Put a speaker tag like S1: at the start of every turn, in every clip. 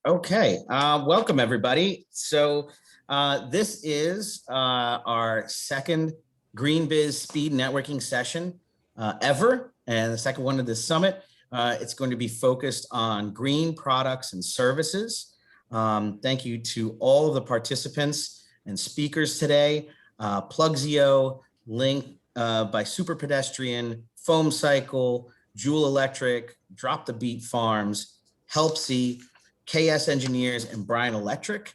S1: Okay, welcome everybody. So this is our second Green Biz Speed Networking session ever, and the second one of this summit. It's going to be focused on green products and services. Thank you to all of the participants and speakers today. Plugzio, Link by Superpedestrian, FoamCycle, Joule Electric, Drop the Beet Farms, Helpsy, KSE Engineers, and Bryan Electric.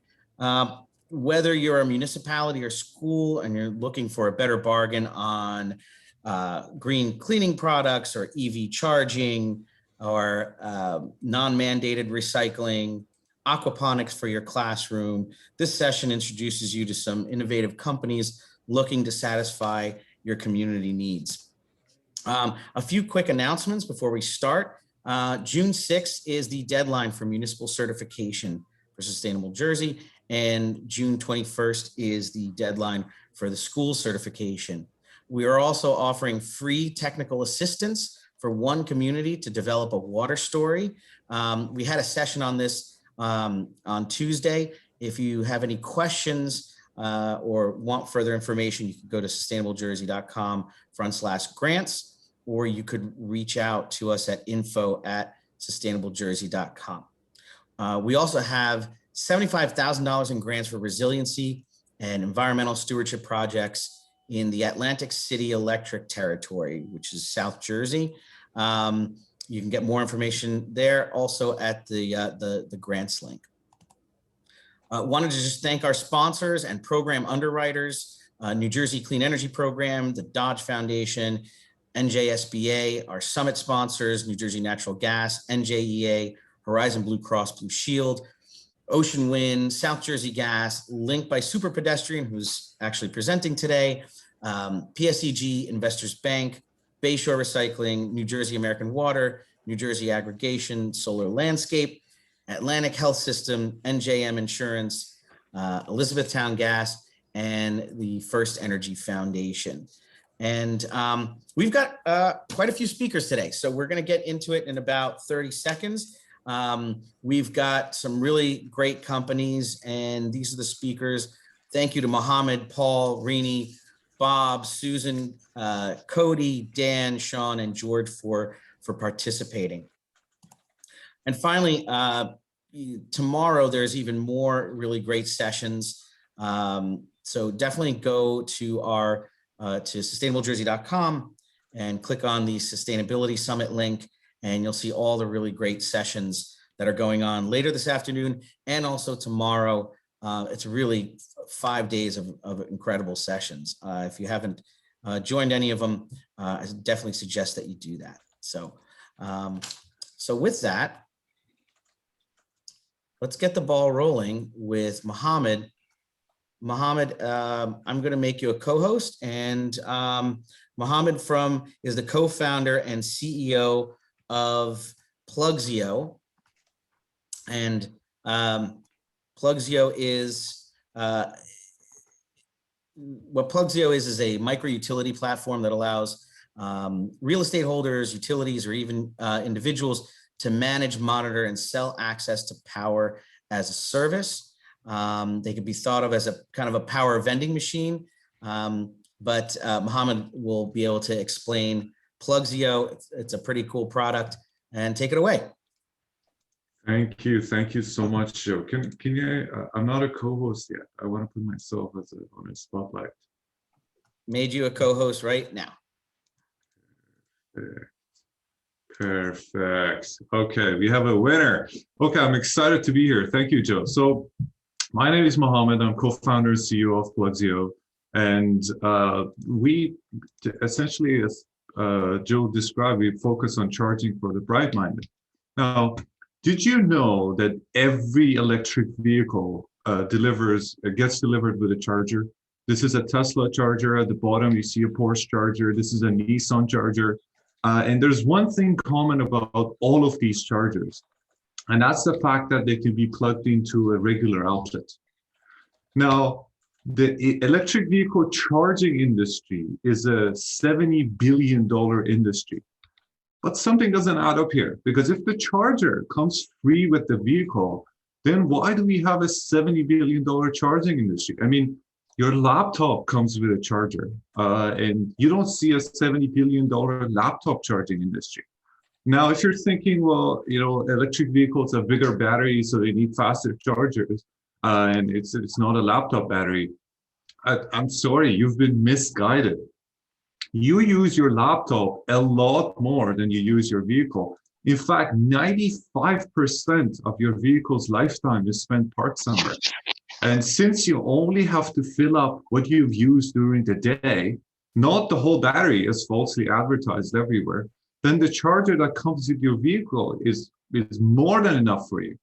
S1: Whether you're a municipality or school and you're looking for a better bargain on green cleaning products or EV charging or non-mandated recycling, aquaponics for your classroom, this session introduces you to some innovative companies looking to satisfy your community needs. A few quick announcements before we start. June 6th is the deadline for municipal certification for Sustainable Jersey, and June 21st is the deadline for the school certification. We are also offering free technical assistance for one community to develop a water story. We had a session on this on Tuesday. If you have any questions or want further information, you can go to sustainablejersey.com/grants. Or you could reach out to us at info@sustainablejersey.com. We also have $75,000 in grants for resiliency and environmental stewardship projects in the Atlantic City Electric territory, which is South Jersey. You can get more information there, also at the grants link. Wanted to just thank our sponsors and program underwriters, New Jersey Clean Energy Program, the Dodge Foundation, NJSBA, our summit sponsors, New Jersey Natural Gas, NJEA, Horizon Blue Cross Blue Shield, Ocean Wind, South Jersey Gas, Link by Superpedestrian, who's actually presenting today, PSEG Investors Bank, Bayshore Recycling, New Jersey American Water, New Jersey Aggregation, Solar Landscape, Atlantic Health System, NJM Insurance, Elizabethtown Gas, and the First Energy Foundation. And we've got quite a few speakers today, so we're going to get into it in about 30 seconds. We've got some really great companies, and these are the speakers. Thank you to Mohammed, Paul, Rini, Bob, Susan, Cody, Dan, Sean, and George for participating. And finally, tomorrow there's even more really great sessions. So definitely go to our to sustainablejersey.com and click on the Sustainability Summit link, and you'll see all the really great sessions that are going on later this afternoon and also tomorrow. It's really 5 days of incredible sessions. If you haven't joined any of them, I definitely suggest that you do that. So, so with that, let's get the ball rolling with Mohammed. Mohammed, I'm going to make you a co-host, and Mohammed is the co-founder and CEO of Plugzio, and Plugzio is what Plugzio is a micro utility platform that allows real estate holders, utilities, or even individuals to manage, monitor, and sell access to power as a service. They could be thought of as a kind of a power vending machine, but Mohammed will be able to explain Plugzio. It's a pretty cool product, and take it away.
S2: Thank you so much, Joe. Can you? I'm not a co-host yet. I want to put myself on a spotlight.
S1: Made you a co-host right now.
S2: Perfect. Okay, we have a winner. Okay, I'm excited to be here. Thank you, Joe. So, my name is Mohammed. I'm co-founder and CEO of Plugzio, and we essentially, as Joe described, we focus on charging for the bright-minded. Now, did you know that every electric vehicle gets delivered with a charger? This is a Tesla charger. At the bottom, you see a Porsche charger. This is a Nissan charger. And there's one thing common about all of these chargers, and that's the fact that they can be plugged into a regular outlet. Now, the electric vehicle charging industry is a $70 billion industry. But something doesn't add up here, because if the charger comes free with the vehicle, then why do we have a $70 billion charging industry? I mean, your laptop comes with a charger, and you don't see a $70 billion laptop charging industry. Now, if you're thinking, well, electric vehicles have bigger batteries, so they need faster chargers, and it's not a laptop battery, I'm sorry, you've been misguided. You use your laptop a lot more than you use your vehicle. In fact, 95% of your vehicle's lifetime is spent parked somewhere. And since you only have to fill up what you've used during the day, not the whole battery as falsely advertised everywhere, then the charger that comes with your vehicle is more than enough for you.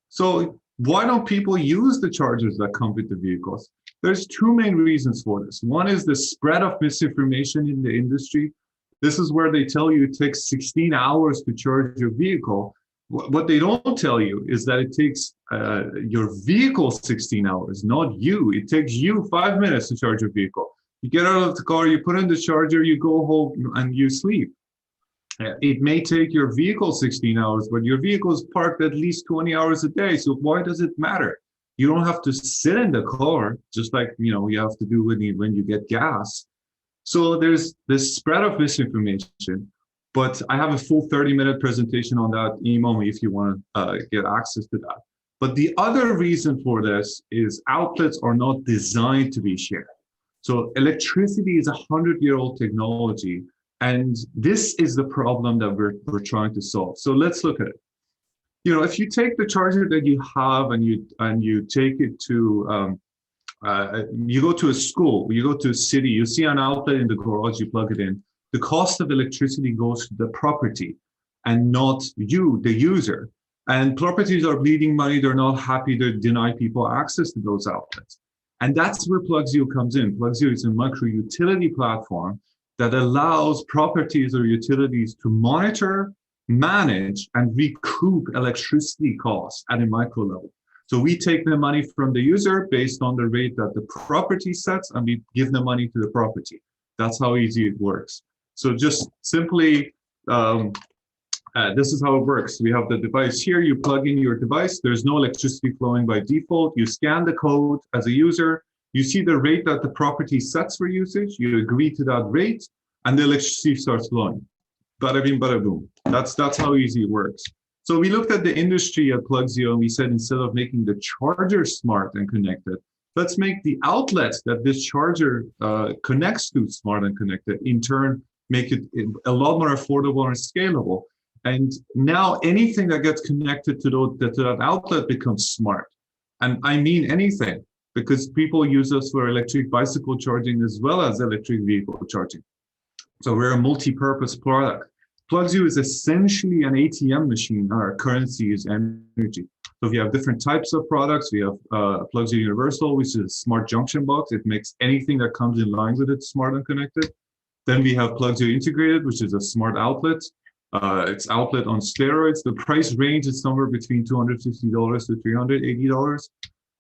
S2: So why don't people use the chargers that come with the vehicles? There's two main reasons for this. One is the spread of misinformation in the industry. This is where they tell you it takes 16 hours to charge your vehicle. What they don't tell you is that it takes your vehicle 16 hours, not you. It takes you 5 minutes to charge your vehicle. You get out of the car, you put in the charger, you go home and you sleep. It may take your vehicle 16 hours, but your vehicle is parked at least 20 hours a day. So why does it matter? You don't have to sit in the car, just like you have to do when you get gas. So there's this spread of misinformation, but I have a full 30-minute presentation on that. Email me if you want to get access to that. But the other reason for this is outlets are not designed to be shared. So electricity is a 100-year-old technology, and this is the problem that we're trying to solve. So let's look at it. If you take the charger that you have and you take it to you go to a school, you go to a city, you see an outlet in the garage, you plug it in. The cost of electricity goes to the property and not you, the user. And properties are bleeding money. They're not happy to deny people access to those outlets. And that's where Plugzio comes in. Plugzio is a micro utility platform that allows properties or utilities to monitor, manage, and recoup electricity costs at a micro level. So we take the money from the user based on the rate that the property sets, and we give the money to the property. That's how easy it works. So just simply, this is how it works. We have the device here. You plug in your device. There's no electricity flowing by default. You scan the code as a user. You see the rate that the property sets for usage. You agree to that rate, and the electricity starts flowing. Bada bing, bada boom. That's how easy it works. So we looked at the industry at Plugzio, and we said, instead of making the charger smart and connected, let's make the outlets that this charger connects to smart and connected. In turn, make it a lot more affordable and scalable. And now anything that gets connected to that outlet becomes smart. And I mean anything, because people use us for electric bicycle charging as well as electric vehicle charging. So we're a multi-purpose product. Plugzio is essentially an ATM machine. Our currency is energy. So we have different types of products. We have Plugzio Universal, which is a smart junction box. It makes anything that comes in line with it smart and connected. Then we have Plugzio Integrated, which is a smart outlet. It's outlet on steroids. The price range is somewhere between $250 to $380.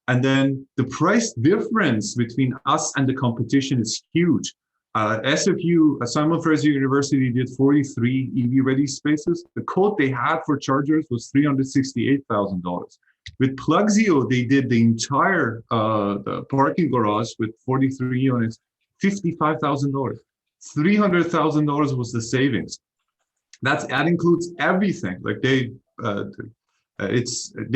S2: And then the price difference between us and the competition is huge. SFU, Simon Fraser University, did 43 EV-ready spaces. The quote they had for chargers was $368,000. With Plugzio, they did the entire the parking garage with 43 units, $55,000. $300,000 was the savings. That includes everything. Like they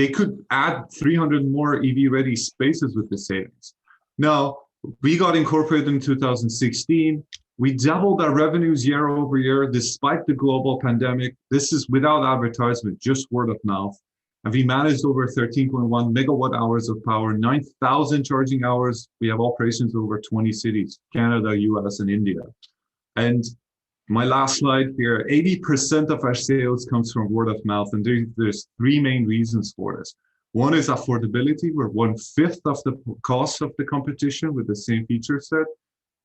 S2: could add 300 more EV-ready spaces with the savings. Now, we got incorporated in 2016. We doubled our revenues year over year, despite the global pandemic. This is without advertisement, just word of mouth. And we managed over 13.1 megawatt hours of power, 9,000 charging hours. We have operations over 20 cities, Canada, US, and India. And my last slide here, 80% of our sales comes from word of mouth. And there's three main reasons for this. One is affordability. We're 1/5 of the cost of the competition with the same feature set.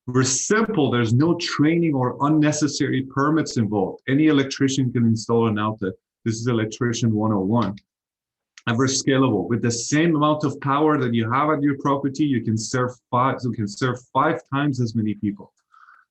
S2: We're simple. There's no training or unnecessary permits involved. Any electrician can install an outlet. This is electrician 101. And we're scalable. With the same amount of power that you have at your property, you can serve five times as many people.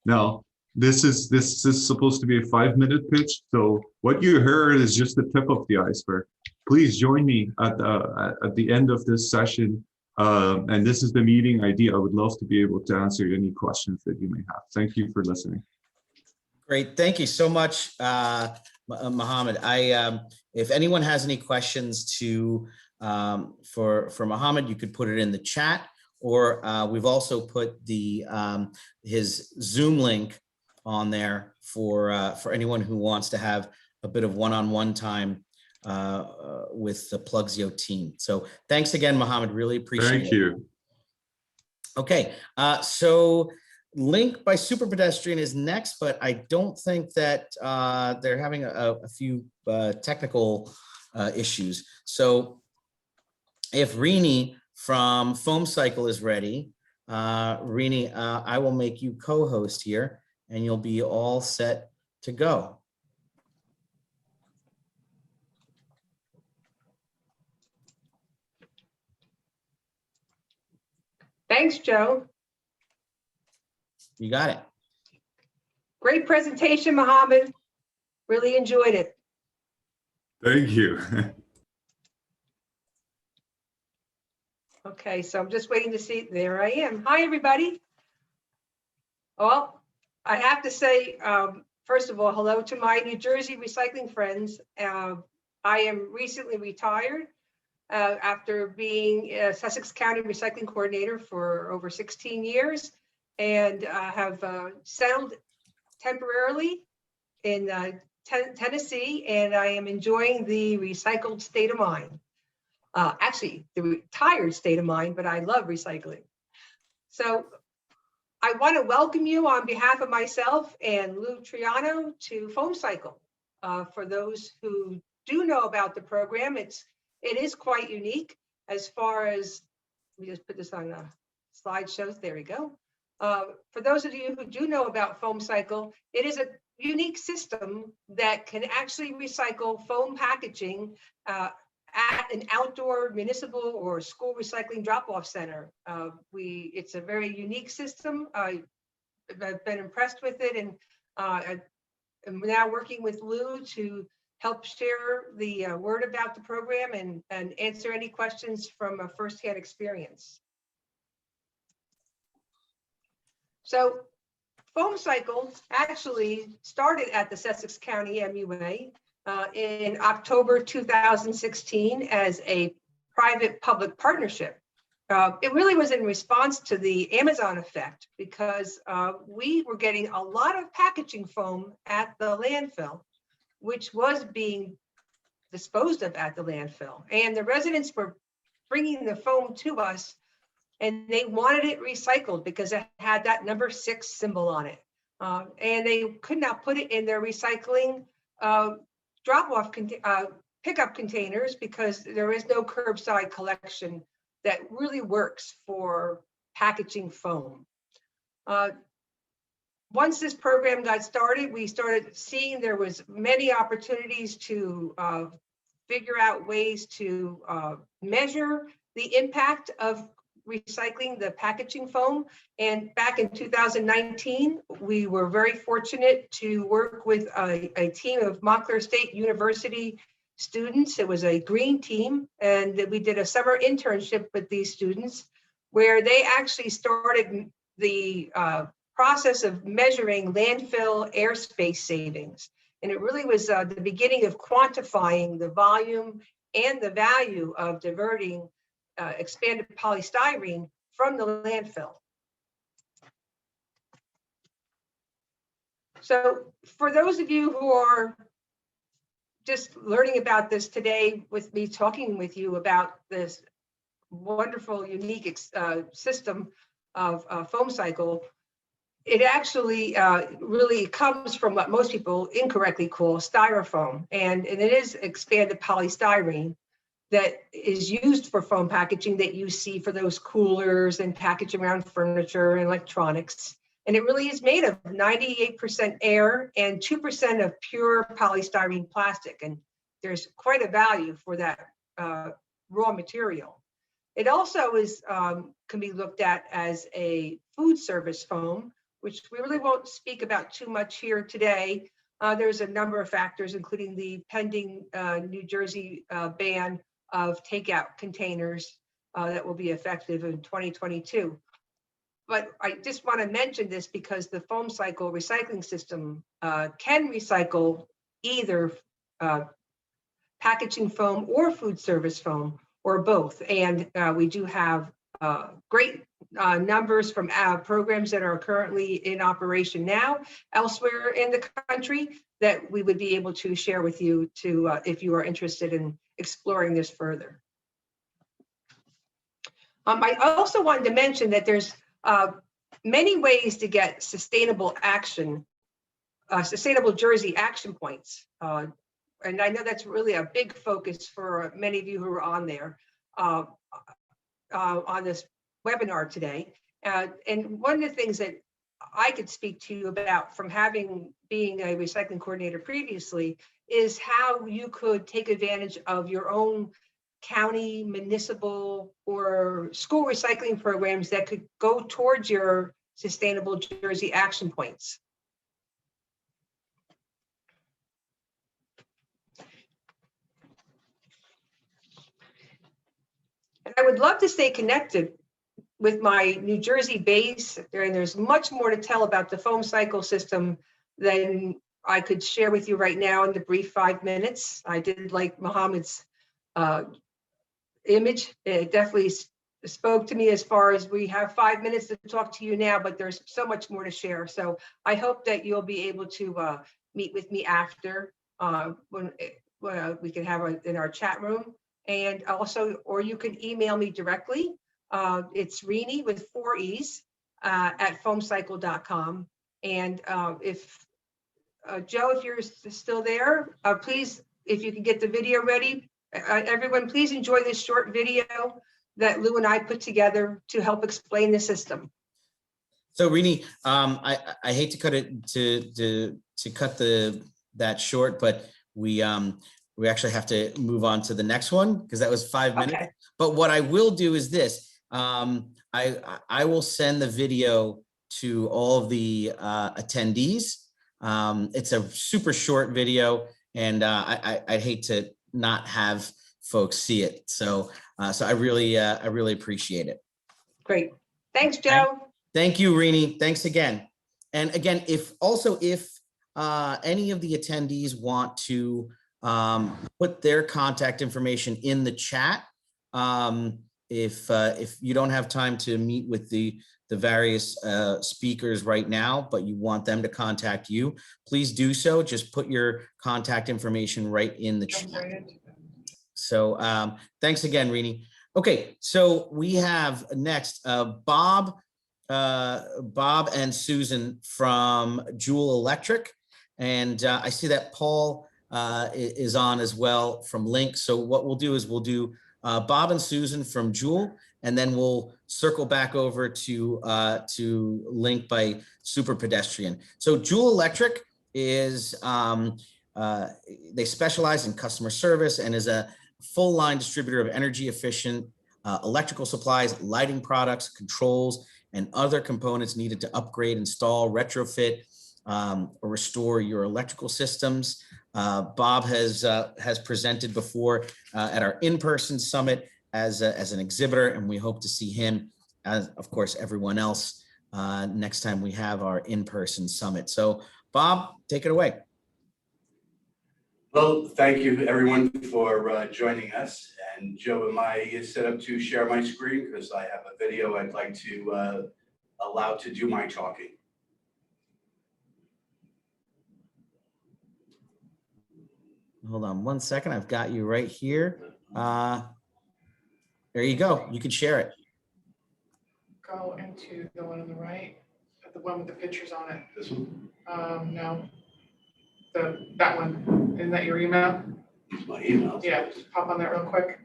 S2: Now, this is supposed to be a 5-minute pitch. So what you heard is just the tip of the iceberg. Please join me at the end of this session. And this is the meeting ID. I would love to be able to answer any questions that you may have. Thank you for listening.
S1: Great. Thank you so much, Mohammed. If anyone has any questions for Mohammed, you could put it in the chat, or we've also put his Zoom link on there for anyone who wants to have a bit of one-on-one time with the Plugzio team. So thanks again, Mohammed. Really appreciate it.
S2: Thank you.
S1: Okay, so Link by Superpedestrian is next, but I don't think that they're having a few technical issues. So if Rini from FoamCycle is ready, Rini, I will make you co-host here and you'll be all set to go.
S3: Thanks, Joe.
S1: You got it.
S3: Great presentation, Mohammed. Really enjoyed it.
S2: Thank you.
S3: Okay, so I'm just waiting to see. There I am. Hi, everybody. Well, I have to say, first of all, hello to my New Jersey recycling friends. I am recently retired after being a Sussex County recycling coordinator for over 16 years. And have settled temporarily in Tennessee, and I am enjoying the recycled state of mind. Actually, the retired state of mind, but I love recycling. So I want to welcome you on behalf of myself and Lou Triano to FoamCycle. For those who do know about the program, it is quite unique as far as, let me just put this on slideshows. There we go. For those of you who do know about FoamCycle, it is a unique system that can actually recycle foam packaging at an outdoor municipal or school recycling drop-off center. It's a very unique system. I've been impressed with it, and I'm now working with Lou to help share the word about the program and answer any questions from a firsthand experience. So FoamCycle actually started at the Sussex County MUA in October 2016 as a private-public partnership. It really was in response to the Amazon effect because we were getting a lot of packaging foam at the landfill, which was being disposed of at the landfill. And the residents were bringing the foam to us, and they wanted it recycled because it had that number 6 symbol on it. And they could not put it in their recycling drop-off pickup containers because there is no curbside collection that really works for packaging foam. Once this program got started, we started seeing there was many opportunities to figure out ways to measure the impact of recycling the packaging foam. And back in 2019, we were very fortunate to work with a team of Montclair State University students. It was a green team, and we did a summer internship with these students where they actually started the process of measuring landfill airspace savings. And it really was the beginning of quantifying the volume and the value of diverting expanded polystyrene from the landfill. So for those of you who are just learning about this today with me talking with you about this wonderful, unique system of FoamCycle, it actually really comes from what most people incorrectly call styrofoam. And it is expanded polystyrene that is used for foam packaging that you see for those coolers and packaging around furniture and electronics. And it really is made of 98% air and 2% of pure polystyrene plastic. And there's quite a value for that raw material. It also is can be looked at as a food service foam, which we really won't speak about too much here today. There's a number of factors, including the pending New Jersey ban of takeout containers that will be effective in 2022. But I just want to mention this because the FoamCycle recycling system can recycle either packaging foam or food service foam, or both. And we do have great numbers from programs that are currently in operation now elsewhere in the country that we would be able to share with you to if you are interested in exploring this further. I also wanted to mention that there's many ways to get sustainable action, sustainable Jersey action points. And I know that's really a big focus for many of you who are on there on this webinar today. And one of the things that I could speak to you about from being a recycling coordinator previously is how you could take advantage of your own county, municipal, or school recycling programs that could go towards your sustainable Jersey action points. And I would love to stay connected with my New Jersey base, and there's much more to tell about the FoamCycle system than I could share with you right now in the brief 5 minutes. I did like Mohammed's image. It definitely spoke to me as far as we have 5 minutes to talk to you now, but there's so much more to share. So I hope that you'll be able to meet with me after when we can have in our chat room. And also, or you can email me directly. It's Rini with 4 E's at foamcycle.com. And if Joe, if you're still there, please, if you can get the video ready, everyone, please enjoy this short video that Lou and I put together to help explain the system.
S1: So Rini, I hate to cut it to cut that short, but we actually have to move on to the next one because that was 5 minutes.
S3: Okay.
S1: But what I will do is this. I will send the video to all of the attendees. It's a super short video, and I'd hate to not have folks see it. So I really appreciate it.
S3: Great. Thanks, Joe.
S1: Thank you, Rini. Thanks again. And again, if any of the attendees want to put their contact information in the chat, if you don't have time to meet with the various speakers right now, but you want them to contact you, please do so. Just put your contact information right in the chat. So thanks again, Rini. Okay, so we have next Bob and Susan from Joule Electric, and I see that Paul is on as well from Link. So what we'll do is we'll do Bob and Susan from Joule, and then we'll circle back over to Link by Superpedestrian. So Joule Electric is they specialize in customer service and is a full line distributor of energy efficient electrical supplies, lighting products, controls, and other components needed to upgrade, install, retrofit, or restore your electrical systems. Bob has presented before at our in-person summit as an exhibitor, and we hope to see him, as of course everyone else, next time we have our in-person summit. So Bob, take it away.
S4: Well, thank you everyone for joining us. And Joe, am I set up to share my screen? Because I have a video I'd like to allow to do my talking.
S1: Hold on 1 second. I've got you right here. There you go. You can share it.
S5: Go into the one on the right, the one with the pictures on it.
S4: This one?
S5: No. That one. Isn't that your email?
S4: It's my email.
S5: Yeah, just pop on that real quick.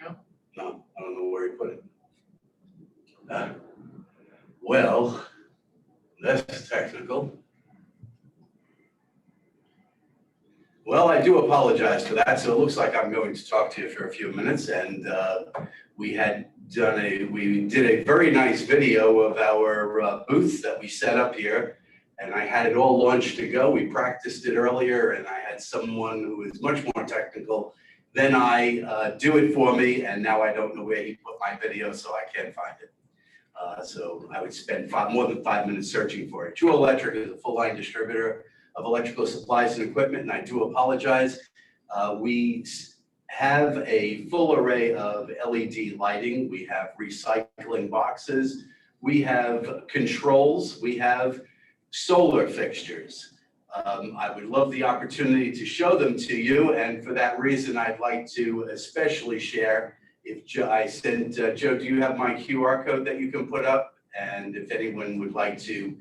S5: No?
S4: No, I don't know where he put it. Well, that's technical. Well, I do apologize for that. So it looks like I'm going to talk to you for a few minutes, and we had we did a very nice video of our booth that we set up here, and I had it all launched to go. We practiced it earlier, and I had someone who is much more technical than I do it for me, and now I don't know where he put my video, so I can't find it. So I would spend more than 5 minutes searching for it. Jewel Electric is a full-line distributor of electrical supplies and equipment, and I do apologize. We have a full array of LED lighting. We have recycling boxes. We have controls. We have solar fixtures. I would love the opportunity to show them to you, and for that reason, I'd like to especially share. If Joe, Joe, do you have my QR code that you can put up? And if anyone would like to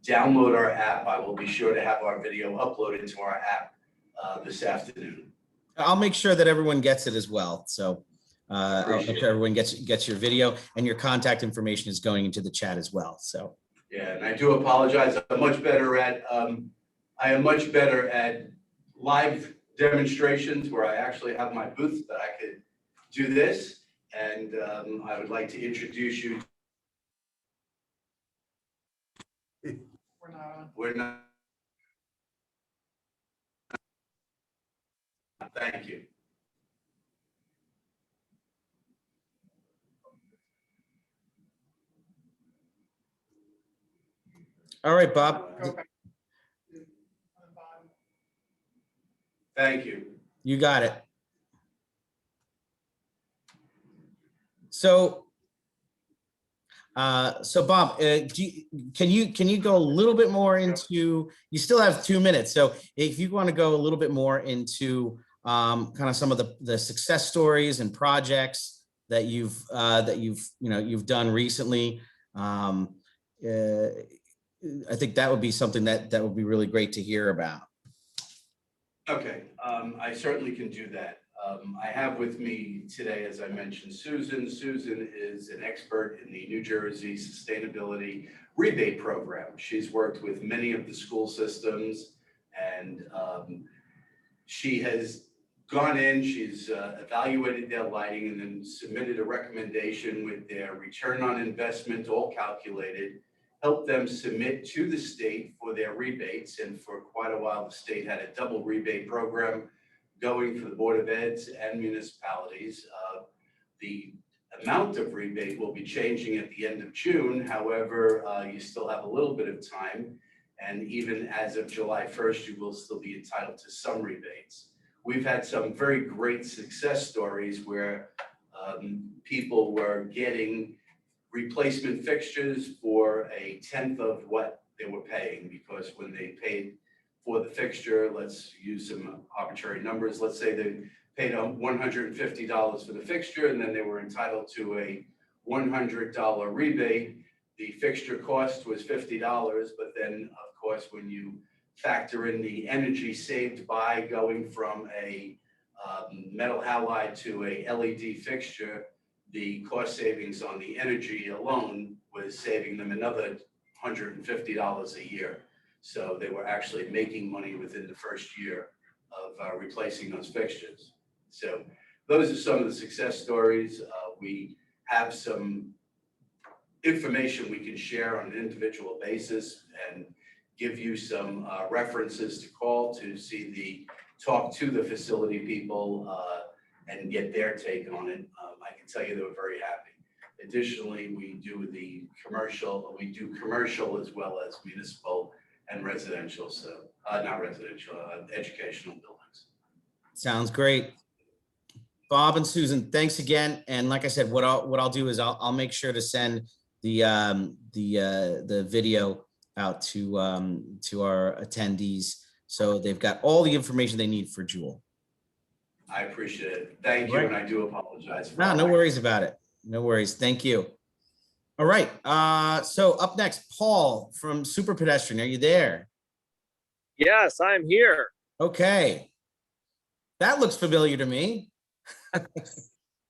S4: download our app, I will be sure to have our video uploaded to our app this afternoon.
S1: I'll make sure that everyone gets it as well. So I'll make sure everyone gets your video, and your contact information is going into the chat as well. So
S4: yeah, and I do apologize. I am much better at live demonstrations where I actually have my booth that I could do this, and I would like to introduce you.
S5: We're not on.
S4: We're not. Thank you.
S1: all right, Bob,
S5: Go back to the bottom.
S4: Thank you.
S1: you got it. So Bob, can you go a little bit more into, you still have 2 minutes. So if you want to go a little bit more into kind of some of the success stories and projects that you've done recently. I think that would be something that would be really great to hear about.
S4: Okay, I certainly can do that. I have with me today, as I mentioned, Susan. Susan is an expert in the New Jersey Sustainability Rebate Program. She's worked with many of the school systems, and she has gone in, she's evaluated their lighting and then submitted a recommendation with their return on investment all calculated, helped them submit to the state for their rebates. And for quite a while, the state had a double rebate program going for the Board of Eds and municipalities. The amount of rebate will be changing at the end of June. However, you still have a little bit of time. And even as of July 1st, you will still be entitled to some rebates. We've had some very great success stories where people were getting replacement fixtures for 1/10 of what they were paying, because when they paid for the fixture, let's use some arbitrary numbers. Let's say they paid $150 for the fixture, and then they were entitled to a $100 rebate. The fixture cost was $50, but then of course, when you factor in the energy saved by going from a metal halide to a LED fixture, the cost savings on the energy alone was saving them another $150 a year. So they were actually making money within the first year of replacing those fixtures. So those are some of the success stories. We have some information we can share on an individual basis and give you some references to call to see talk to the facility people and get their take on it. I can tell you they were very happy. Additionally, we do commercial as well as municipal and residential, so not residential, educational buildings.
S1: Sounds great. Bob and Susan, thanks again. And like I said, what I'll do is I'll make sure to send the video out to our attendees, so they've got all the information they need for Jewel.
S4: I appreciate it. Thank you,
S1: Right.
S4: and I do apologize.
S1: No worries about it. No worries. Thank you. All right. So up next, Paul from Superpedestrian. Are you there?
S6: Yes, I'm here.
S1: Okay. That looks familiar to me.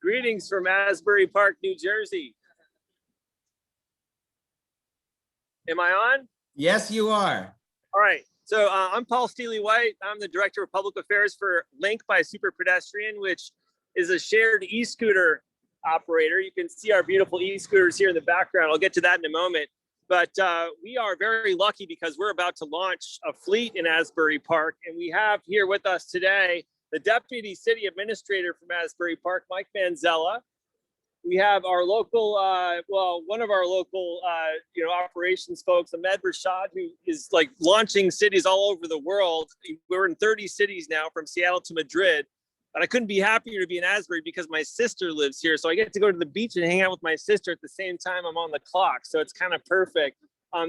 S6: Greetings from Asbury Park, New Jersey. Am I on?
S1: Yes, you are.
S6: All right. So I'm Paul Steely-White. I'm the Director of Public Affairs for Link by Superpedestrian, which is a shared e-scooter operator. You can see our beautiful e-scooters here in the background. I'll get to that in a moment. But we are very lucky because we're about to launch a fleet in Asbury Park. And we have here with us today the Deputy City Administrator from Asbury Park, Mike Manzella. We have our local, one of our local, operations folks, Ahmed Rashad, who is like launching cities all over the world. We're in 30 cities now, from Seattle to Madrid. But I couldn't be happier to be in Asbury because my sister lives here. So I get to go to the beach and hang out with my sister at the same time I'm on the clock. So it's kind of perfect.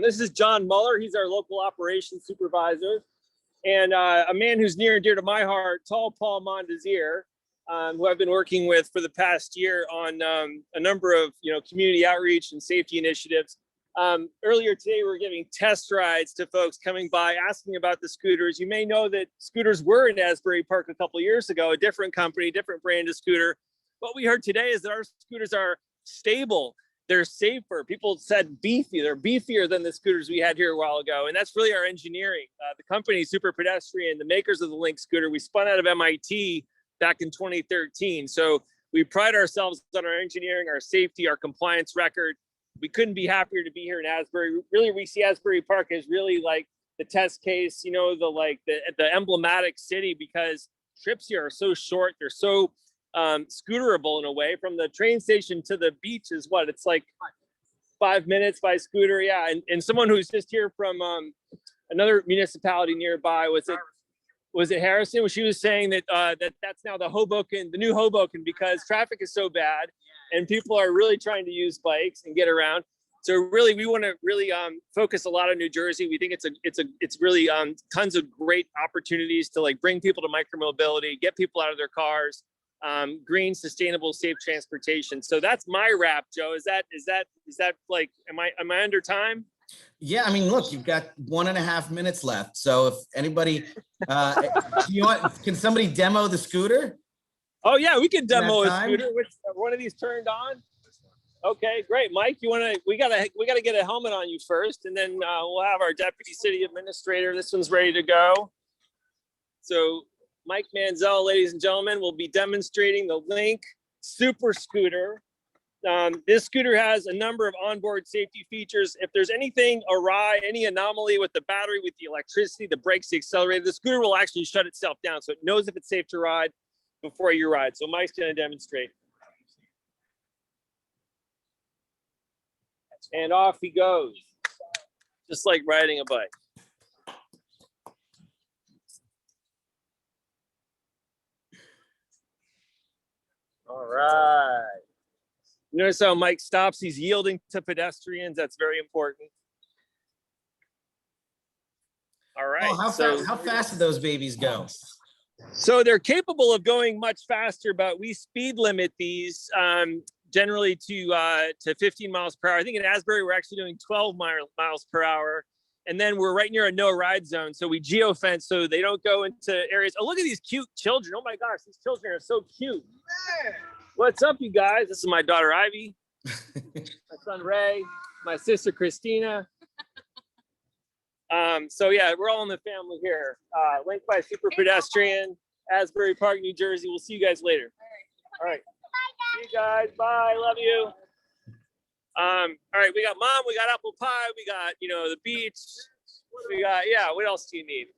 S6: This is John Muller. He's our local operations supervisor. And a man who's near and dear to my heart, Tall Paul Mondesir, who I've been working with for the past year on a number of community outreach and safety initiatives. Earlier today, we were giving test rides to folks coming by asking about the scooters. You may know that scooters were in Asbury Park a couple of years ago, a different company, different brand of scooter. What we heard today is that our scooters are stable. They're safer. People said beefy. They're beefier than the scooters we had here a while ago. And that's really our engineering. The company, Superpedestrian, the makers of the Link scooter, we spun out of MIT back in 2013. So we pride ourselves on our engineering, our safety, our compliance record. We couldn't be happier to be here in Asbury. Really, we see Asbury Park as really like the test case, the emblematic city, because trips here are so short. They're so scooterable in a way. From the train station to the beach is what? It's like 5 minutes by scooter. Yeah. And someone who's just here from another municipality nearby, was it Harrison? She was saying that that's now the new Hoboken, because traffic is so bad and people are really trying to use bikes and get around. So really, we want to really focus a lot on New Jersey. We think it's really tons of great opportunities to like bring people to micromobility, get people out of their cars, green, sustainable, safe transportation. So that's my wrap, Joe. Is that like, am I under time?
S1: Yeah, I mean, look, you've got 1.5 minutes left. So if anybody, can somebody demo the scooter?
S6: Oh yeah, we can demo a scooter. Which one of these turned on? Okay, great, Mike. We gotta get a helmet on you first, and then we'll have our Deputy City Administrator. This one's ready to go. So Mike Manzella, ladies and gentlemen, will be demonstrating the Link Super Scooter. This scooter has a number of onboard safety features. If there's anything awry, any anomaly with the battery, with the electricity, the brakes, the accelerator, the scooter will actually shut itself down. So it knows if it's safe to ride before you ride. So Mike's gonna demonstrate. And off he goes, just like riding a bike. All right. Notice how Mike stops. He's yielding to pedestrians. That's very important. All right.
S1: Oh, how fast do those babies go?
S6: So they're capable of going much faster, but we speed limit these generally to 15 miles per hour. I think in Asbury, we're actually doing 12 miles per hour. And then we're right near a no ride zone. So we geofence so they don't go into areas. Oh, look at these cute children. Oh my gosh, these children are so cute. What's up, you guys? This is my daughter, Ivy, my son, Ray, my sister, Christina. So yeah, we're all in the family here. Linked by Superpedestrian, Asbury Park, New Jersey. We'll see you guys later. All right. See you guys. Bye. Love you. All right. We got mom. We got apple pie. We got, the beach. We got, what else do you need?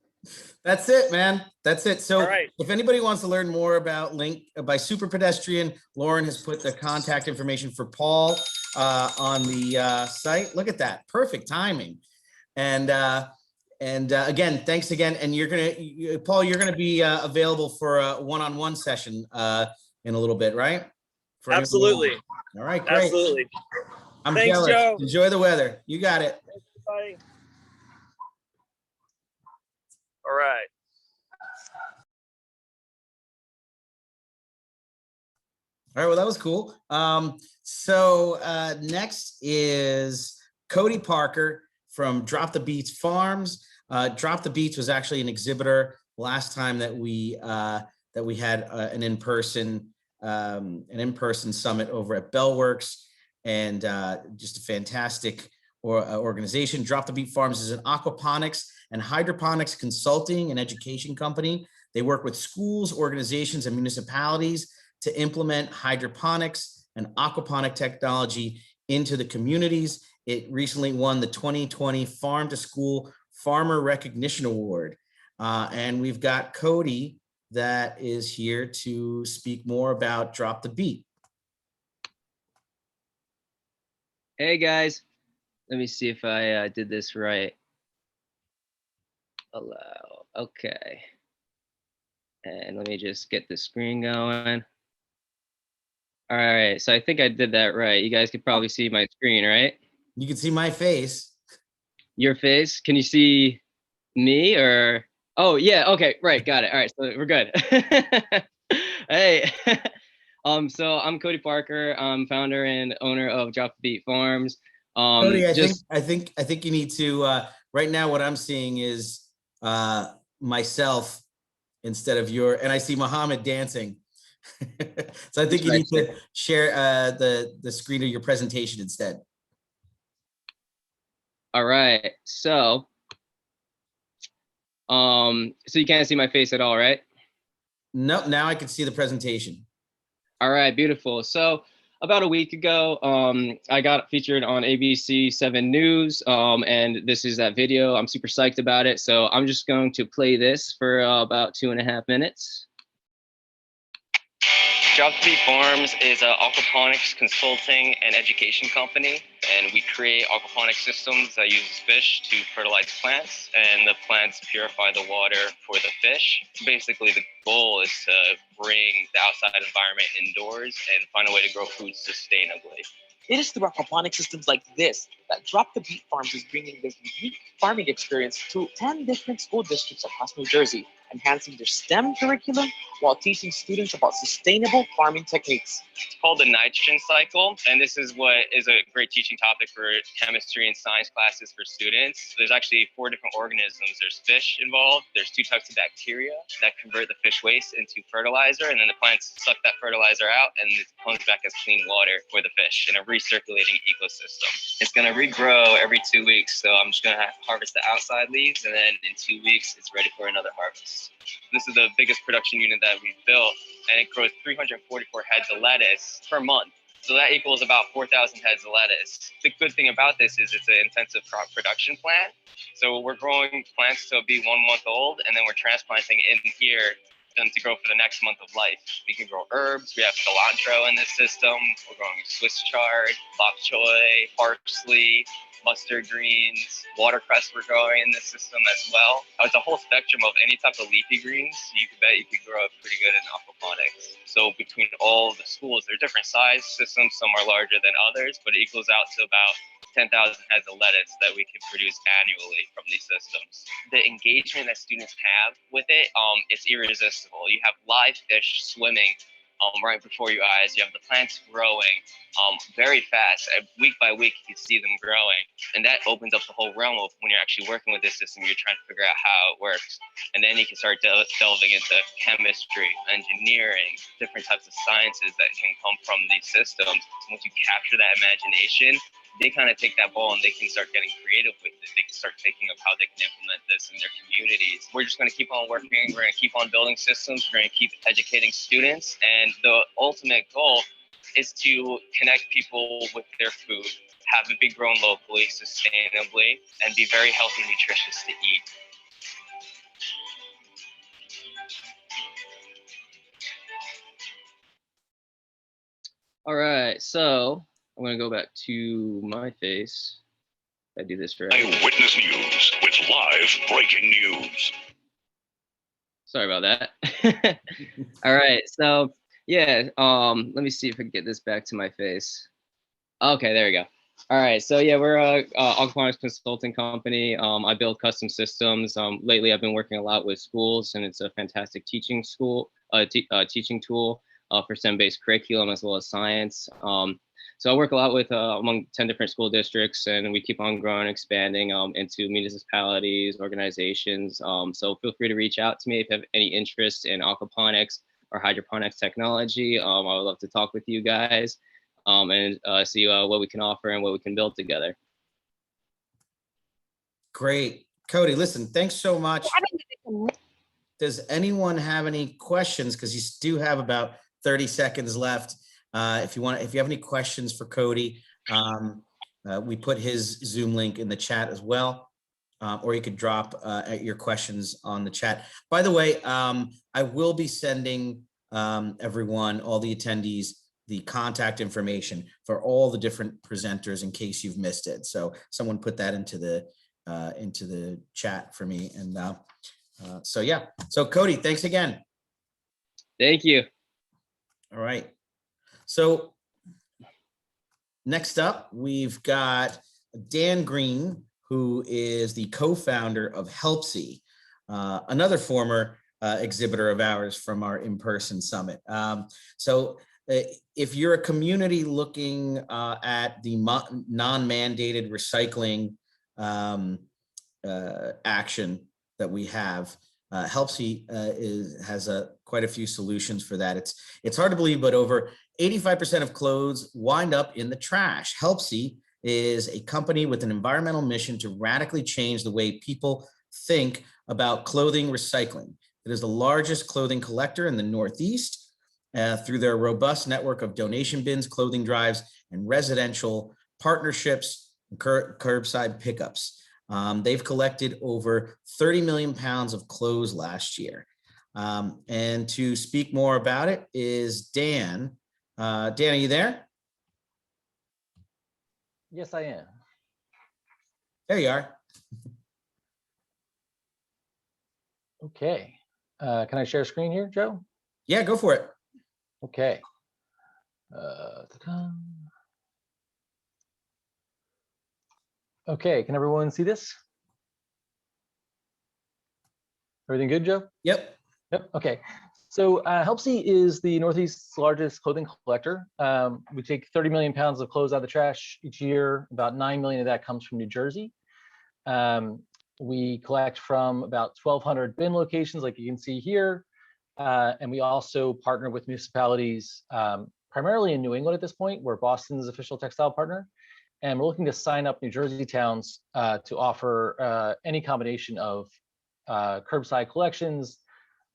S1: That's it, man. That's it. So
S6: right.
S1: If anybody wants to learn more about Link by Superpedestrian, Lauren has put the contact information for Paul on the site. Look at that. Perfect timing. And again, thanks again. And Paul, you're going to be available for a one-on-one session in a little bit, right?
S6: Absolutely.
S1: All right, great.
S6: Absolutely.
S1: I'm
S6: Thanks,
S1: jealous.
S6: Joe.
S1: Enjoy the weather. You got it.
S6: Thanks, everybody. All right.
S1: All right, well, that was cool. So next is Cody Parker from Drop the Beet Farms. Drop the Beet was actually an exhibitor last time that we had an in-person summit over at Bellworks, and just a fantastic organization. Drop the Beet Farms is an aquaponics and hydroponics consulting and education company. They work with schools, organizations, and municipalities to implement hydroponics and aquaponic technology into the communities. It recently won the 2020 Farm to School Farmer Recognition Award. And we've got Cody that is here to speak more about Drop the Beet.
S7: Hey guys, let me see if I did this right. Allow, okay. And let me just get the screen going. All right, so I think I did that right. You guys could probably see my screen, right?
S1: You can see my face.
S7: Your face, can you see me or? Oh yeah, okay, right, got it. All right, so we're good. Hey, so I'm Cody Parker. I'm founder and owner of Drop the Beet Farms.
S1: Cody, I think you need to, right now what I'm seeing is myself instead of and I see Muhammad dancing. So I think you need to share the screen of your presentation instead.
S7: All right, so you can't see my face at all, right?
S1: Nope, now I can see the presentation.
S7: All right, beautiful. So about a week ago, I got featured on ABC 7 News, and this is that video. I'm super psyched about it. So I'm just going to play this for about 2.5 minutes. Drop the Beet Farms is an aquaponics consulting and education company, and we create aquaponic systems that use fish to fertilize plants, and the plants purify the water for the fish. Basically, the goal is to bring the outside environment indoors and find a way to grow food sustainably.
S8: It is through aquaponic systems like this that Drop the Beet Farms is bringing this unique farming experience to 10 different school districts across New Jersey, enhancing their STEM curriculum while teaching students about sustainable farming techniques.
S7: It's called the nitrogen cycle, and this is what is a great teaching topic for chemistry and science classes for students. There's actually 4 different organisms. There's fish involved, there's 2 types of bacteria that convert the fish waste into fertilizer, and then the plants suck that fertilizer out and it comes back as clean water for the fish in a recirculating ecosystem. It's gonna regrow every 2 weeks, so I'm just gonna harvest the outside leaves, and then in 2 weeks, it's ready for another harvest. This is the biggest production unit that we've built, and it grows 344 heads of lettuce per month. So that equals about 4,000 heads of lettuce. The good thing about this is it's an intensive crop production plant. So we're growing plants to be 1 month old, and then we're transplanting in here them to grow for the next month of life. We can grow herbs. We have cilantro in this system. We're growing Swiss chard, bok choy, parsley, mustard greens, watercress we're growing in this system as well. It's a whole spectrum of any type of leafy greens. You can bet you could grow it pretty good in aquaponics. So between all the schools, they're different size systems. Some are larger than others, but it equals out to about 10,000 heads of lettuce that we can produce annually from these systems. The engagement that students have with it, it's irresistible. You have live fish swimming right before your eyes. You have the plants growing very fast. Week by week, you can see them growing. And that opens up the whole realm of when you're actually working with this system, you're trying to figure out how it works. And then you can start delving into chemistry, engineering, different types of sciences that can come from these systems. Once you capture that imagination, they kind of take that ball and they can start getting creative with it. They can start thinking of how they can implement this in their communities. We're just going to keep on working. We're going to keep on building systems. We're going to keep educating students. And the ultimate goal is to connect people with their food, have it be grown locally, sustainably, and be very healthy and nutritious to eat. All right, so I'm gonna go back to my face. I do this right.
S9: Eyewitness News with live breaking news.
S7: Sorry about that. All right, so yeah, let me see if I can get this back to my face. Okay, there we go. All right, so yeah, we're a aquaponics consulting company. I build custom systems. Lately, I've been working a lot with schools, and it's a fantastic teaching tool for STEM-based curriculum as well as science. So I work a lot with among 10 different school districts, and we keep on growing, expanding into municipalities, organizations. So feel free to reach out to me if you have any interest in aquaponics or hydroponics technology. I would love to talk with you guys and see what we can offer and what we can build together.
S1: Great. Cody, listen, thanks so much. Does anyone have any questions? Because you do have about 30 seconds left. If you have any questions for Cody, we put his Zoom link in the chat as well. Or you could drop your questions on the chat. By the way, I will be sending everyone, all the attendees, the contact information for all the different presenters in case you've missed it. So someone put that into the chat for me. And so yeah, so Cody, thanks again.
S10: Thank you.
S1: All right. So next up, we've got Dan Green, who is the co-founder of Helpsy, another former exhibitor of ours from our in-person summit. So if you're a community looking at the non-mandated recycling action that we have, Helpsy has quite a few solutions for that. It's hard to believe, but over 85% of clothes wind up in the trash. Helpsy is a company with an environmental mission to radically change the way people think about clothing recycling. It is the largest clothing collector in the Northeast through their robust network of donation bins, clothing drives, and residential partnerships and curbside pickups. They've collected over 30 million pounds of clothes last year. And to speak more about it is Dan. Dan, are you there?
S11: Yes, I am.
S1: There you are.
S11: Okay. Can I share screen here, Joe?
S1: Yeah, go for it.
S11: Okay. Okay, can everyone see this? Everything good, Joe?
S1: Yep.
S11: Yep, okay. So Helpsy is the Northeast's largest clothing collector. We take 30 million pounds of clothes out of the trash each year. About 9 million of that comes from New Jersey. We collect from about 1,200 bin locations, like you can see here. And we also partner with municipalities, primarily in New England at this point. We're Boston's official textile partner. And we're looking to sign up New Jersey towns to offer any combination of curbside collections,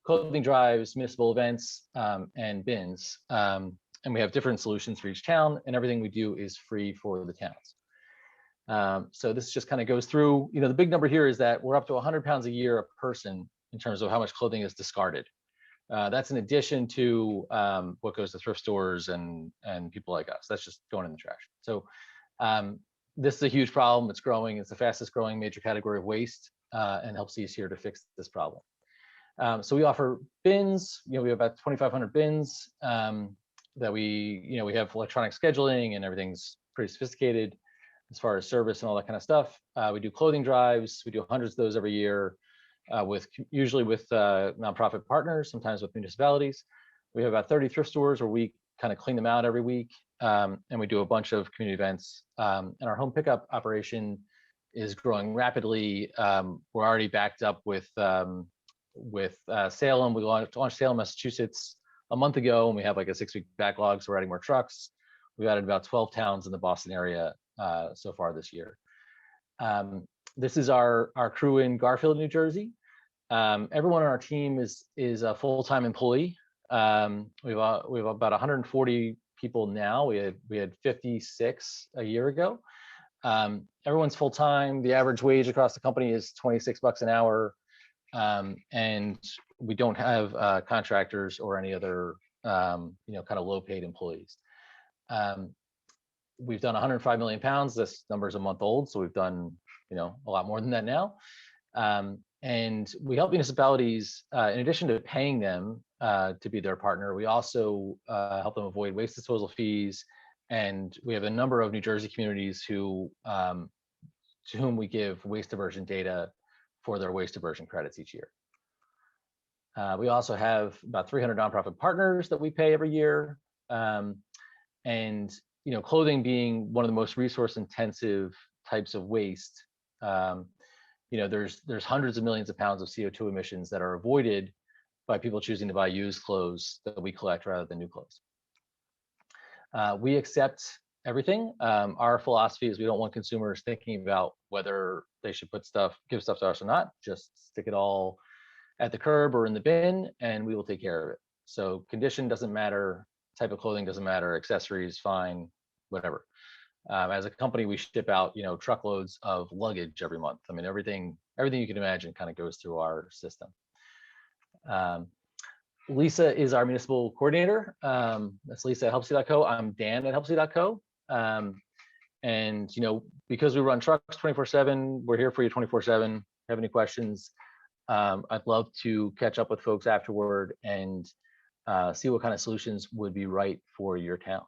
S11: clothing drives, municipal events, and bins. And we have different solutions for each town, and everything we do is free for the towns. So this just kind of goes through, the big number here is that we're up to 100 pounds a year a person in terms of how much clothing is discarded. That's in addition to what goes to thrift stores and people like us. That's just going in the trash. So this is a huge problem. It's growing. It's the fastest growing major category of waste, and Helpsy is here to fix this problem. So we offer bins. We have about 2,500 bins that we have electronic scheduling, and everything's pretty sophisticated as far as service and all that kind of stuff. We do clothing drives. We do hundreds of those every year, usually with nonprofit partners, sometimes with municipalities. We have about 30 thrift stores where we kind of clean them out every week, and we do a bunch of community events. And our home pickup operation is growing rapidly. We're already backed up with Salem. We launched Salem, Massachusetts a month ago, and we have like a 6-week backlog, so we're adding more trucks. We've added about 12 towns in the Boston area so far this year. This is our crew in Garfield, New Jersey. Everyone on our team is a full-time employee. We have about 140 people now. We had 56 a year ago. Everyone's full-time. The average wage across the company is $26 an hour. And we don't have contractors or any other kind of low-paid employees. We've done 105 million pounds. This number is a month old, so we've done a lot more than that now. And we help municipalities, in addition to paying them to be their partner, we also help them avoid waste disposal fees. And we have a number of New Jersey communities to whom we give waste diversion data for their waste diversion credits each year. We also have about 300 nonprofit partners that we pay every year. And clothing being one of the most resource intensive types of waste, there's hundreds of millions of pounds of CO2 emissions that are avoided by people choosing to buy used clothes that we collect rather than new clothes. We accept everything. Our philosophy is we don't want consumers thinking about whether they should give stuff to us or not. Just stick it all at the curb or in the bin, and we will take care of it. So condition doesn't matter type of clothing doesn't matter, accessories, fine, whatever. As a company, we ship out, truckloads of luggage every month. I mean, everything you can imagine kind of goes through our system. Lisa is our municipal coordinator. That's Lisa at Helpsy.co. I'm Dan at Helpsy.co. And because we run trucks 24/7, we're here for you 24/7. Have any questions? I'd love to catch up with folks afterward and see what kind of solutions would be right for your town.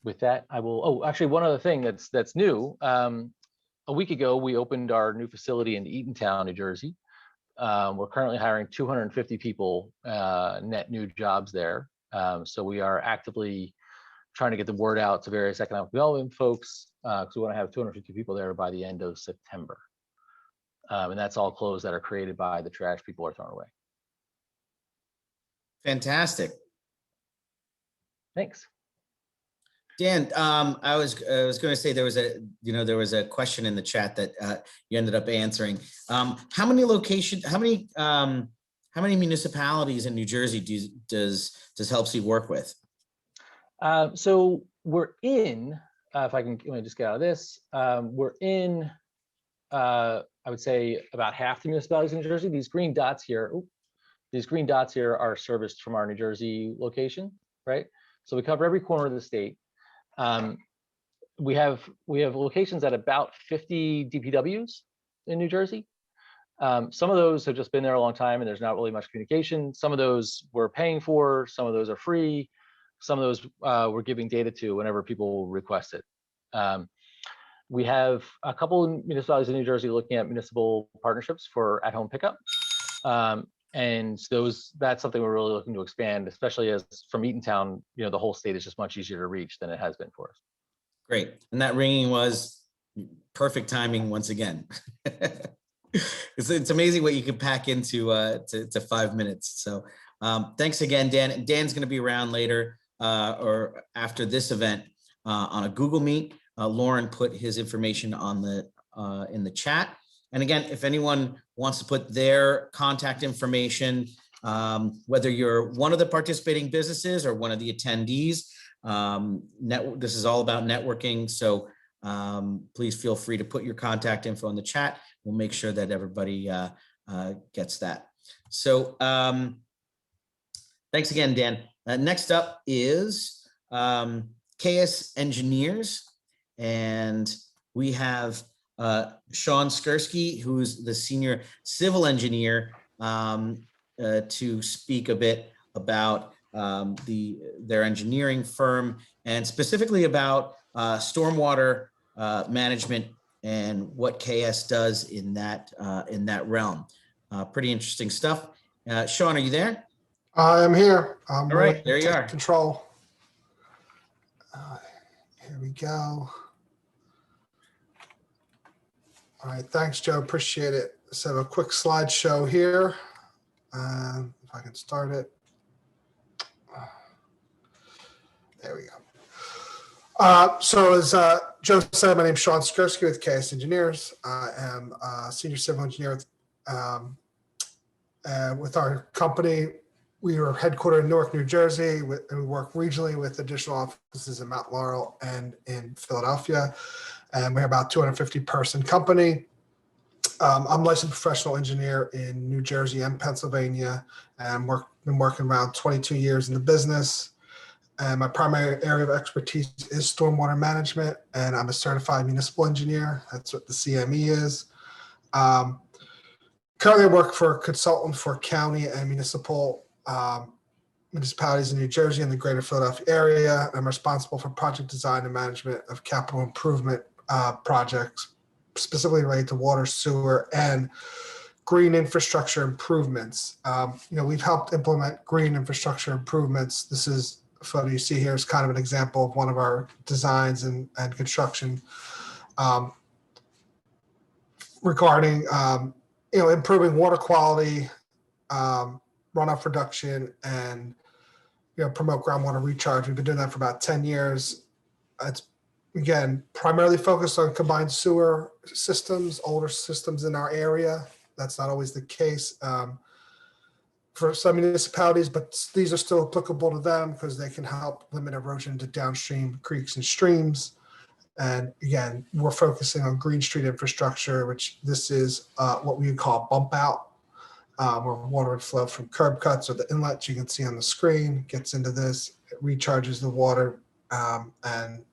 S11: With that, I will. Oh, actually, one other thing that's new. A week ago, we opened our new facility in Eatontown, New Jersey. We're currently hiring 250 people, net new jobs there. So we are actively trying to get the word out to various economic development folks because we want to have 250 people there by the end of September. And that's all clothes that are created by the trash people are throwing away.
S1: Fantastic.
S11: Thanks.
S1: Dan, I was going to say there was a question in the chat that you ended up answering. How many municipalities in New Jersey does Helpsy work with?
S11: So we're in, if I can just get out of this, we're in, I would say about half the municipalities in New Jersey. These green dots here are serviced from our New Jersey location, right? So we cover every corner of the state. We have locations at about 50 DPWs in New Jersey. Some of those have just been there a long time and there's not really much communication. Some of those we're paying for, some of those are free. Some of those we're giving data to whenever people request it. We have a couple of municipalities in New Jersey looking at municipal partnerships for at-home pickup. And that's something we're really looking to expand, especially as from Eatontown, the whole state is just much easier to reach than it has been for us.
S1: Great. And that ringing was perfect timing once again. It's amazing what you can pack into to 5 minutes. So thanks again, Dan. Dan's going to be around later or after this event on a Google Meet. Lauren put his information on in the chat. And again, if anyone wants to put their contact information, whether you're one of the participating businesses or one of the attendees, this is all about networking. So please feel free to put your contact info in the chat. We'll make sure that everybody gets that. So thanks again, Dan. Next up is KS Engineers. And we have Sean Sikerski, who's the senior civil engineer, to speak a bit about their engineering firm and specifically about stormwater management and what KS does in that realm. Pretty interesting stuff. Sean, are you there?
S12: I'm here. I'm
S1: all right. There you are.
S12: Control. Here we go. All right, thanks, Joe. Appreciate it. Let's have a quick slideshow here. If I can start it. There we go. So as Joe said, my name is Sean Sikerski with KS Engineers. I am a senior civil engineer with our company. We are headquartered in Newark, New Jersey, and we work regionally with additional offices in Mount Laurel and in Philadelphia. And we're about 250 person company. I'm a licensed professional engineer in New Jersey and Pennsylvania, and been working around 22 years in the business. And my primary area of expertise is stormwater management, and I'm a certified municipal engineer. That's what the CME is. Currently I work for a consultant for county and municipalities in New Jersey and the greater Philadelphia area. I'm responsible for project design and management of capital improvement projects, specifically related to water, sewer, and green infrastructure improvements. We've helped implement green infrastructure improvements. This is a photo you see here is kind of an example of one of our designs and construction regarding improving water quality, runoff reduction, and promote groundwater recharge. We've been doing that for about 10 years. It's again primarily focused on combined sewer systems, older systems in our area. That's not always the case. for some municipalities, but these are still applicable to them because they can help limit erosion to downstream creeks and streams. And again, we're focusing on Green Street infrastructure, which this is what we would call bump out, where water would flow from curb cuts or the inlets you can see on the screen, gets into this, it recharges the water, and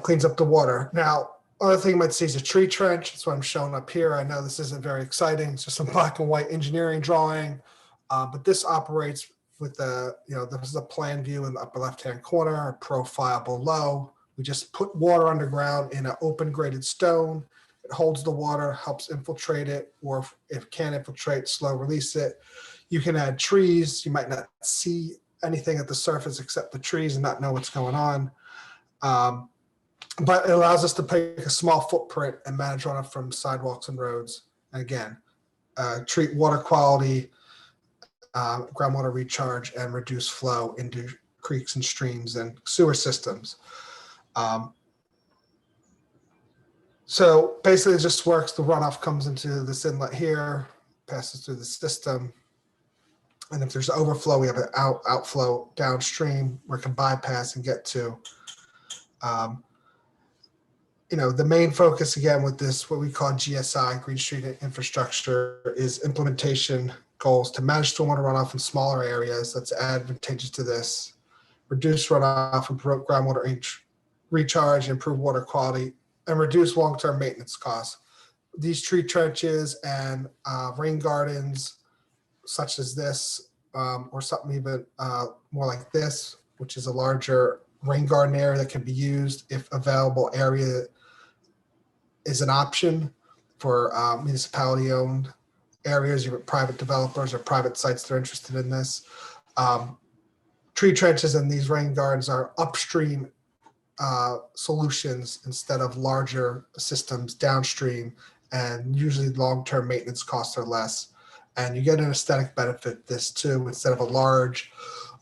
S12: cleans up the water. Now, other thing you might see is a tree trench. That's what I'm showing up here. I know this isn't very exciting. It's just a black and white engineering drawing, but this operates with this is a plan view in the upper left-hand corner, a profile below. We just put water underground in an open graded stone. It holds the water, helps infiltrate it, or if it can't infiltrate, slow release it. You can add trees. You might not see anything at the surface except the trees and not know what's going on. But it allows us to take a small footprint and manage runoff from sidewalks and roads. And again, treat water quality, groundwater recharge, and reduce flow into creeks and streams and sewer systems. So basically it just works. The runoff comes into this inlet here, passes through the system. And if there's overflow, we have an outflow downstream where it can bypass and get to. The main focus again with this, what we call GSI, Green Street Infrastructure, is implementation goals to manage stormwater runoff in smaller areas. That's advantageous to this. Reduce runoff, improve groundwater recharge, improve water quality, and reduce long-term maintenance costs. These tree trenches and rain gardens, such as this, or something even more like this, which is a larger rain garden area that can be used if available area is an option for municipality-owned areas, you have private developers or private sites that are interested in this. Tree trenches and these rain gardens are upstream solutions instead of larger systems downstream, and usually long-term maintenance costs are less. And you get an aesthetic benefit this too, instead of a large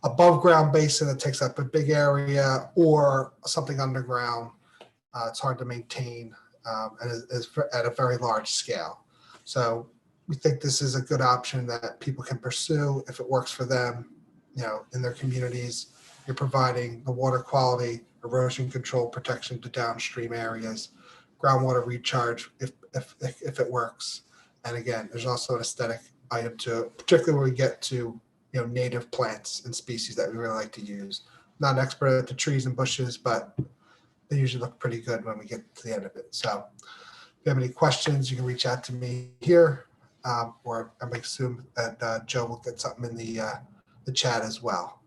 S12: above ground basin that takes up a big area or something underground. It's hard to maintain and is at a very large scale. So we think this is a good option that people can pursue if it works for them, in their communities. You're providing the water quality, erosion control protection to downstream areas, groundwater recharge if it works. And again, there's also an aesthetic item to it, particularly when we get to native plants and species that we really like to use. Not an expert at the trees and bushes, but they usually look pretty good when we get to the end of it. So if you have any questions, you can reach out to me here, or I may assume that Joe will get something in the chat as well.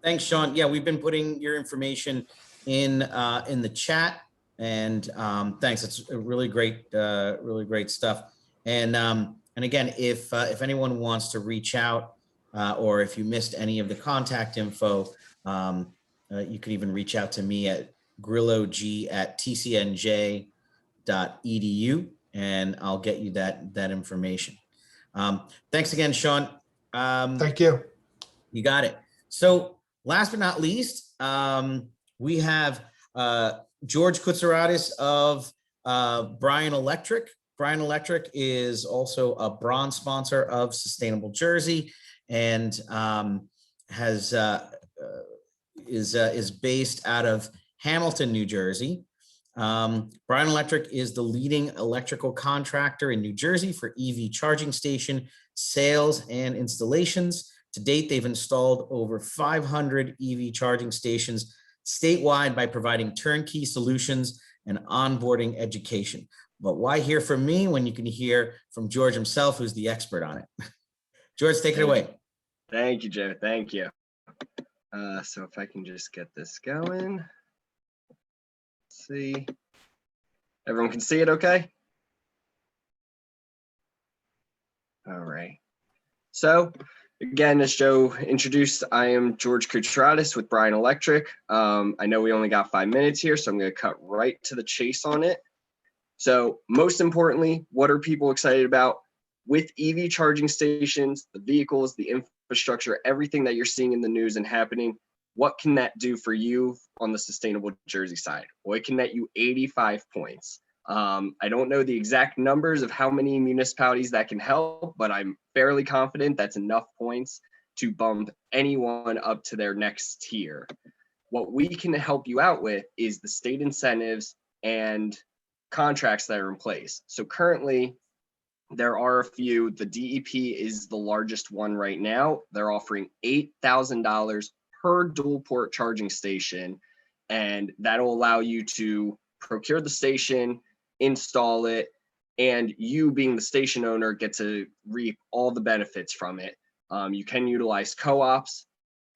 S1: Thanks, Sean. Yeah, we've been putting your information in the chat, and thanks. It's really great stuff. And again, if anyone wants to reach out, or if you missed any of the contact info, you could even reach out to me at grillog@tcnj.edu, and I'll get you that information. Thanks again, Sean.
S12: Thank you.
S1: You got it. So last but not least, we have George Kutsaratis of Bryan Electric. Bryan Electric is also a bronze sponsor of Sustainable Jersey, and is based out of Hamilton, New Jersey. Bryan Electric is the leading electrical contractor in New Jersey for EV charging station sales and installations. To date, they've installed over 500 EV charging stations statewide by providing turnkey solutions and onboarding education. But why hear from me when you can hear from George himself, who's the expert on it? George, take it away.
S10: Thank you, Joe. Thank you. So if I can just get this going. Let's see. Everyone can see it okay? All right. So again, as Joe introduced, I am George Kutsaratis with Bryan Electric. I know we only got 5 minutes here, so I'm going to cut right to the chase on it. So most importantly, what are people excited about? With EV charging stations, the vehicles, the infrastructure, everything that you're seeing in the news and happening, what can that do for you on the Sustainable Jersey side? Well, it can net you 85 points. I don't know the exact numbers of how many municipalities that can help, but I'm fairly confident that's enough points to bump anyone up to their next tier. What we can help you out with is the state incentives and contracts that are in place. So currently, there are a few. The DEP is the largest one right now. They're offering $8,000 per dual port charging station, and that'll allow you to procure the station, install it, and you being the station owner get to reap all the benefits from it. You can utilize co-ops,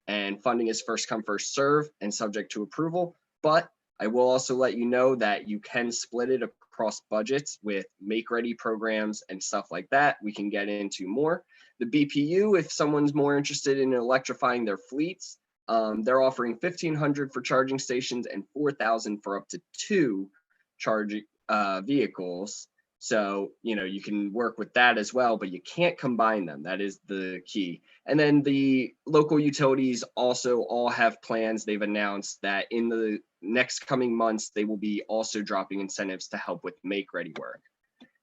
S10: and funding is first come, first serve and subject to approval. But I will also let you know that you can split it across budgets with make-ready programs and stuff like that. We can get into more. The BPU, if someone's more interested in electrifying their fleets, they're offering $1,500 for charging stations and $4,000 for up to 2 charging vehicles. So, you know, you can work with that as well, but you can't combine them. That is the key. And then the local utilities also all have plans. They've announced that in the next coming months, they will be also dropping incentives to help with make-ready work.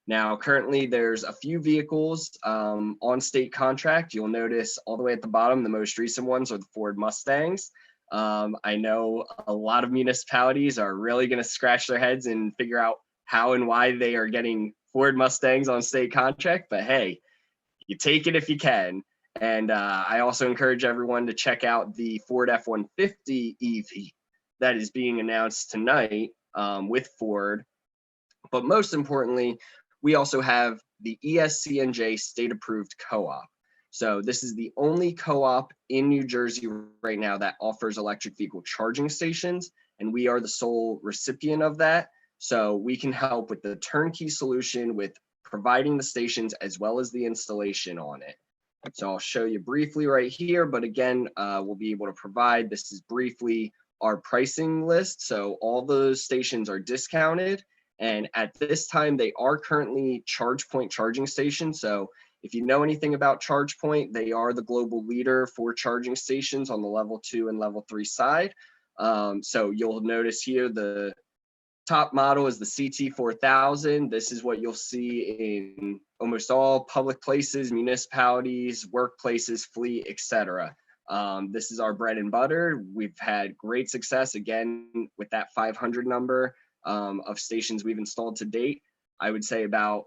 S10: Now, currently, there's a few vehicles on state contract. You'll notice all the way at the bottom, the most recent ones are the Ford Mustangs. I know a lot of municipalities are really going to scratch their heads and figure out how and why they are getting Ford Mustangs on state contract, but hey, you take it if you can. And I also encourage everyone to check out the Ford F-150 EV that is being announced tonight with Ford. But most importantly, we also have the Escnj state-approved co-op. So this is the only co-op in New Jersey right now that offers electric vehicle charging stations, and we are the sole recipient of that. So we can help with the turnkey solution with providing the stations as well as the installation on it. So I'll show you briefly right here, but again, we'll be able to provide, this is briefly our pricing list. So all those stations are discounted. And at this time, they are currently ChargePoint charging stations. So if you know anything about ChargePoint, they are the global leader for charging stations on the level 2 and level 3 side. So you'll notice here, the top model is the CT4000. This is what you'll see in almost all public places, municipalities, workplaces, fleet, etc. This is our bread and butter. We've had great success again with that 500 number of stations we've installed to date. I would say about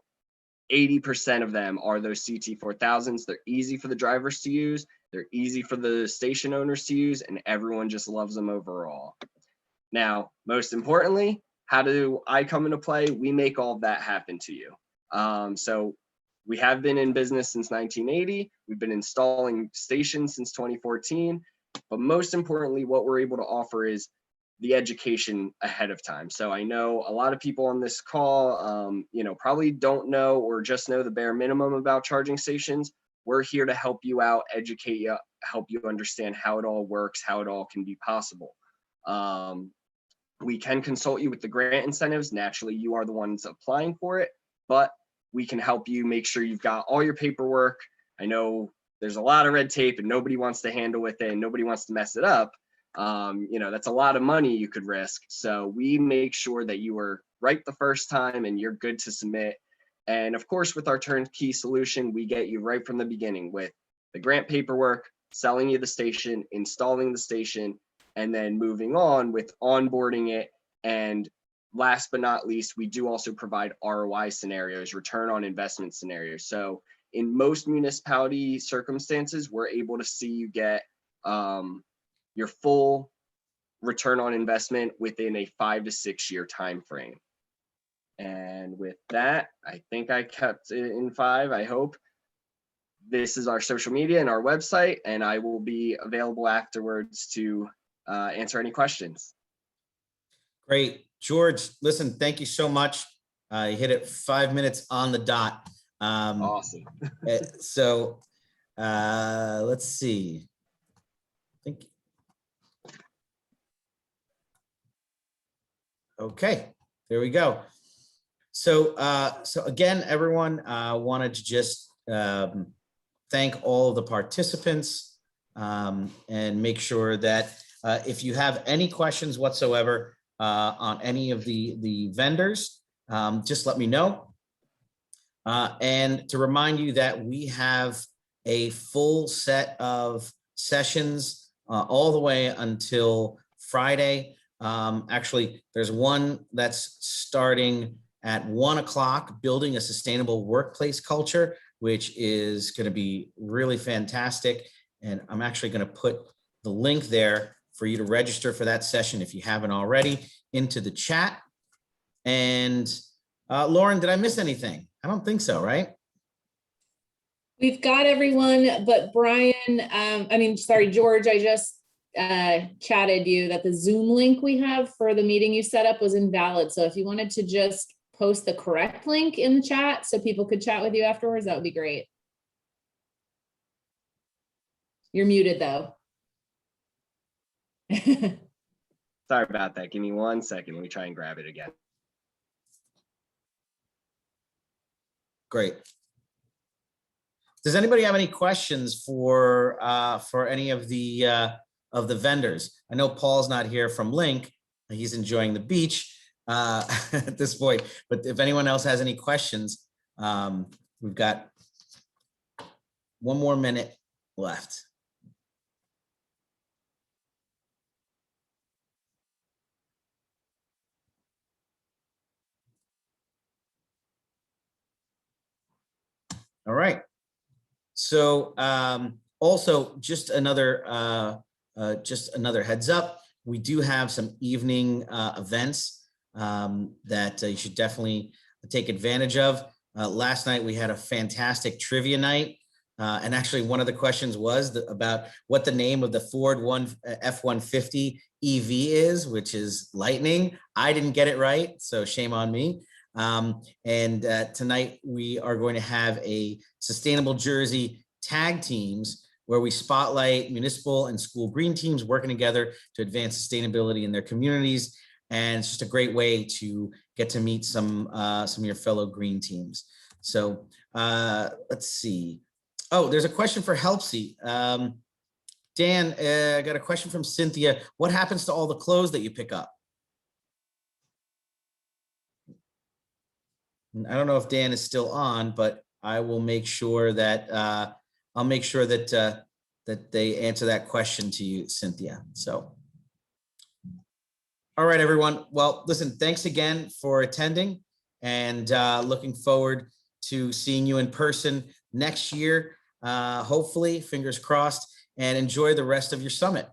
S10: 80% of them are those CT4000s. They're easy for the drivers to use. They're easy for the station owners to use, and everyone just loves them overall. Now, most importantly, how do I come into play? We make all of that happen to you. So we have been in business since 1980. We've been installing stations since 2014. But most importantly, what we're able to offer is the education ahead of time. So I know a lot of people on this call, you know, probably don't know or just know the bare minimum about charging stations. We're here to help you out, educate you, help you understand how it all works, how it all can be possible. We can consult you with the grant incentives. Naturally, you are the ones applying for it, but we can help you make sure you've got all your paperwork. I know there's a lot of red tape and nobody wants to handle with it and nobody wants to mess it up. You know, that's a lot of money you could risk. So we make sure that you are right the first time and you're good to submit. And of course, with our turnkey solution, we get you right from the beginning with the grant paperwork, selling you the station, installing the station, and then moving on with onboarding it. And last but not least, we do also provide ROI scenarios, return on investment scenarios. So in most municipality circumstances, we're able to see you get your full return on investment within a 5 to 6 year time frame. And with that, I think I kept it in 5, I hope. This is our social media and our website, and I will be available afterwards to answer any questions.
S1: Great. George, listen, thank you so much. You hit it 5 minutes on the dot.
S10: Awesome.
S1: So let's see. Okay, there we go. So again, everyone, wanted to just thank all of the participants and make sure that if you have any questions whatsoever on any of the vendors, just let me know. And to remind you that we have a full set of sessions all the way until Friday. Actually, there's one that's starting at 1 o'clock, building a sustainable workplace culture, which is going to be really fantastic. And I'm actually going to put the link there for you to register for that session if you haven't already into the chat. And Lauren, did I miss anything? I don't think so, right?
S13: We've got everyone, but Brian, George, I just chatted you that the Zoom link we have for the meeting you set up was invalid. So if you wanted to just post the correct link in the chat so people could chat with you afterwards, that would be great. You're muted though.
S10: Sorry about that. Give me 1 second. Let me try and grab it again.
S1: Great. Does anybody have any questions for any of the vendors? I know Paul's not here from Link. He's enjoying the beach at this point. But if anyone else has any questions, we've got 1 more minute left. All right. So also just another heads up, we do have some evening events that you should definitely take advantage of. Last night we had a fantastic trivia night. And actually one of the questions was about what the name of the Ford F-150 EV is, which is Lightning. I didn't get it right, so shame on me. Tonight we are going to have a Sustainable Jersey tag teams where we spotlight municipal and school green teams working together to advance sustainability in their communities. And it's just a great way to get to meet some of your fellow green teams. So let's see. Oh, there's a question for Helpsy. Dan, I got a question from Cynthia. What happens to all the clothes that you pick up? I don't know if Dan is still on, but I will make sure that that they answer that question to you, Cynthia. So, all right, everyone. Well, listen, thanks again for attending, and looking forward to seeing you in person next year. Hopefully, fingers crossed, and enjoy the rest of your summit.